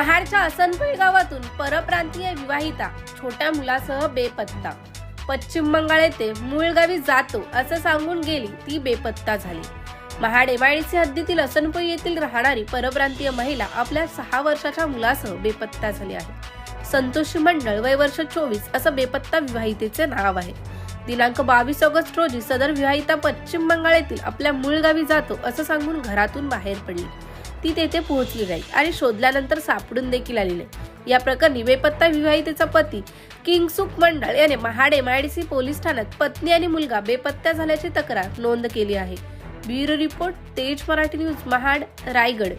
महाडच्या असनपळी गावातून परप्रांतीय विवाहिता छोट्या मुलासह बेपत्ता. पश्चिम बंगाल येथे मूळ गावी जातो असं सांगून गेली ती बेपत्ता झाली. महाड एमआयडीसी हद्दीतील असनपळी येथील राहणारी परप्रांतीय महिला आपल्या 6 वर्षाच्या मुलासह बेपत्ता झाली आहे. संतोषी मंडळ, वय वर्ष 24 असं बेपत्ता विवाहितेचे नाव आहे. दिनांक 22 ऑगस्ट रोजी सदर विवाहिता पश्चिम बंगाल येथील आपल्या मूळ गावी जातो असं सांगून घरातून बाहेर पडली. ती तेथे पोहोचली नाही आणि शोधल्यानंतर सापडून देखील आली नाही. या प्रकरणी बेपत्ता विवाहितेचा पती किंगसुख मंडळ याने महाड एमआयडीसी पोलीस ठाण्यात पत्नी आणि मुलगा बेपत्ता झाल्याची तक्रार नोंद केली आहे. ब्युरो रिपोर्ट, तेज मराठी न्यूज, महाड, रायगड.